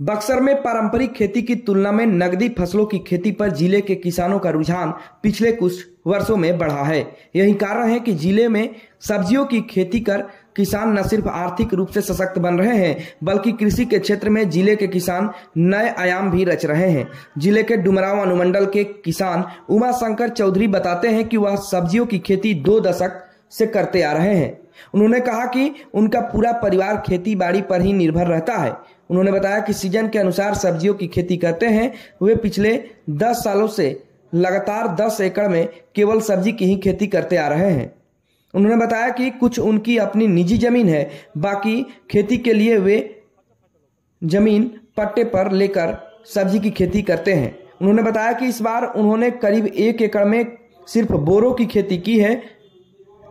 बक्सर में पारंपरिक खेती की तुलना में नकदी फसलों की खेती पर जिले के किसानों का रुझान पिछले कुछ वर्षों में बढ़ा है। यही कारण है कि जिले में सब्जियों की खेती कर किसान न सिर्फ आर्थिक रूप से सशक्त बन रहे हैं, बल्कि कृषि के क्षेत्र में जिले के किसान नए आयाम भी रच रहे हैं। जिले के डुमरांव अनुमंडल के किसान उमा शंकर चौधरी बताते हैं कि वह सब्जियों की खेती 2 दशक से करते आ रहे हैं। उन्होंने कहा कि उनका पूरा परिवार खेती बाड़ी पर ही निर्भर रहता है। उन्होंने बताया कि सीजन के अनुसार सब्जियों की खेती करते हैं। वे पिछले 10 सालों से लगातार 10 एकड़ में केवल सब्जी की ही खेती करते आ रहे हैं। उन्होंने बताया कि कुछ उनकी अपनी निजी जमीन है, बाकी खेती के लिए वे जमीन पट्टे पर लेकर सब्जी की खेती करते हैं। उन्होंने बताया कि इस बार उन्होंने करीब 1 एकड़ में सिर्फ बोरों की खेती की है।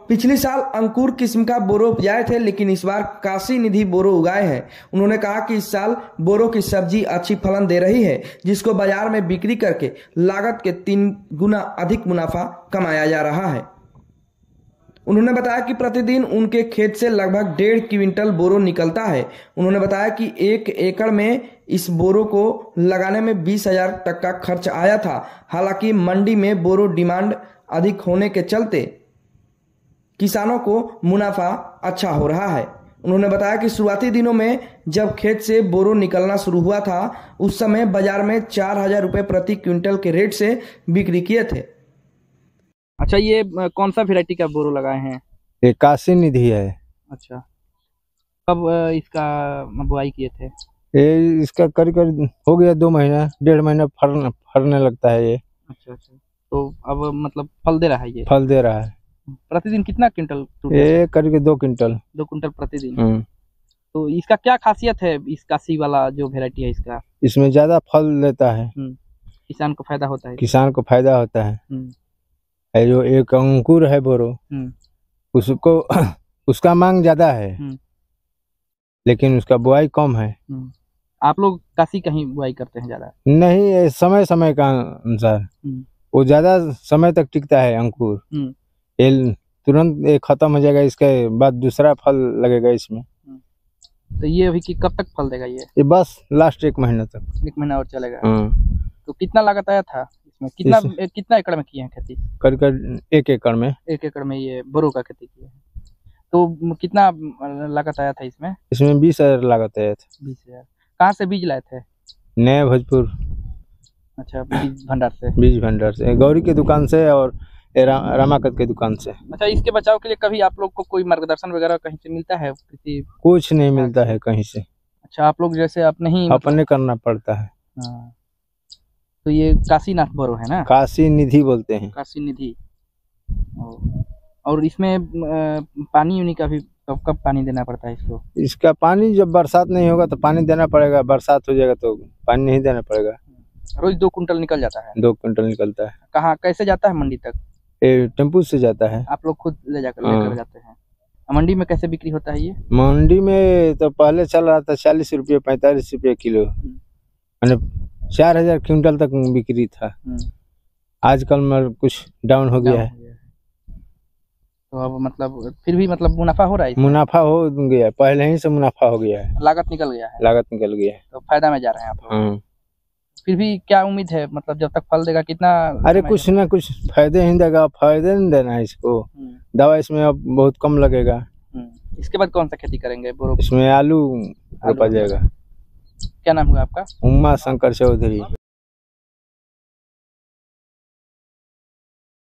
पिछले साल अंकुर किस्म का बोरो उपजाए थे, लेकिन इस बार काशी निधि बोरो उगाए हैं। उन्होंने कहा कि इस साल बोरो की सब्जी अच्छी फलन दे रही है, जिसको बाजार में बिक्री करके लागत के 3 गुना अधिक मुनाफा कमाया जा रहा है। उन्होंने बताया कि प्रतिदिन उनके खेत से लगभग 1.5 क्विंटल बोरो निकलता है। उन्होंने बताया कि 1 एकड़ में इस बोरो को लगाने में 20,000 तक का खर्च आया था। हालांकि मंडी में बोरो डिमांड अधिक होने के चलते किसानों को मुनाफा अच्छा हो रहा है। उन्होंने बताया कि शुरुआती दिनों में जब खेत से बोरो निकलना शुरू हुआ था, उस समय बाजार में 4,000 रुपये प्रति क्विंटल के रेट से बिक्री किए थे। अच्छा, ये कौन सा वैरायटी का बोरो लगाए हैं? ये काशी निधि है। अच्छा, कब इसका बुआई किए थे? ये इसका करीब हो गया 2 महीना 1.5 महीना फरने लगता है ये। अच्छा, तो अब मतलब फल दे रहा है? ये फल दे रहा है। प्रतिदिन कितना क्विंटल? ये करीब 2 क्विंटल। 2 क्विंटल प्रतिदिन। तो इसका क्या खासियत है, इस काशी वाला जो वैरायटी है इसका? इसमें ज्यादा फल देता है। किसान को फायदा होता है? किसान को फायदा होता है। जो एक अंकुर है बोरो, उसको उसका मांग ज्यादा है, लेकिन उसका बुआई कम है। आप लोग काशी कहीं बुआई करते हैं ज्यादा? नहीं, समय समय का अनुसार वो ज्यादा समय तक टिकता है अंकुर। ये तुरंत खत्म हो जाएगा, इसके बाद दूसरा फल लगेगा इसमें। तो ये अभी कब तक फल देगा? ये बस लास्ट 1 महीना तक। 1 महीना और चलेगा। तो कितना लागत आया था इसमें? कितना एकड़ में किए हैं खेती? करीब 1 एकड़ में। 1 एकड़ में ये बोरो का खेती किए हैं। तो कितना लागत आया था इसमें? इसमें 20,000 लागत आया था। 20,000। कहाँ से बीज लाए थे? नया भोजपुर। अच्छा, बीज भंडार से? बीज भंडार से, गौरी की दुकान से और रामाकत की दुकान से। अच्छा, इसके बचाव के लिए कभी आप लोग को कोई मार्गदर्शन वगैरह कहीं से मिलता है? कुछ नहीं मिलता है कहीं से। अच्छा, आप लोग जैसे अपने ही अपने करना पड़ता है। तो ये काशीनाथ बोरो है ना? काशी निधि बोलते हैं। काशी निधि। और इसमें पानी उनी का भी कब पानी देना पड़ता है इसको? इसका पानी जब बरसात नहीं होगा तो पानी देना पड़ेगा, बरसात हो जाएगा तो पानी नहीं देना पड़ेगा। रोज 2 कुंटल निकल जाता है? 2 कुंटल निकलता है। कहाँ कैसे जाता है मंडी तक? टेम्पू से जाता है। आप लोग खुद लेकर जाते हैं? मंडी में कैसे बिक्री होता है ये? मंडी में तो पहले चल रहा था 40 रुपये 45 रुपये किलो, मैंने 4,000 क्विंटल तक बिक्री था। आजकल में कुछ डाउन हो गया है। तो अब मतलब फिर भी मतलब मुनाफा हो रहा है? मुनाफा हो गया, पहले ही से मुनाफा हो गया है। लागत निकल गया है? लागत निकल गया है, तो फायदा में जा रहे हैं आप लोग। फिर भी क्या उम्मीद है, मतलब जब तक फल देगा कितना? अरे कुछ ना कुछ फायदे ही देगा, फायदे नहीं देना है इसको। दवा इसमें अब बहुत कम लगेगा। इसके बाद कौन सा खेती करेंगे बोरो? इसमें आलू रोपा जाएगा। क्या नाम हुआ आपका? उमा शंकर चौधरी।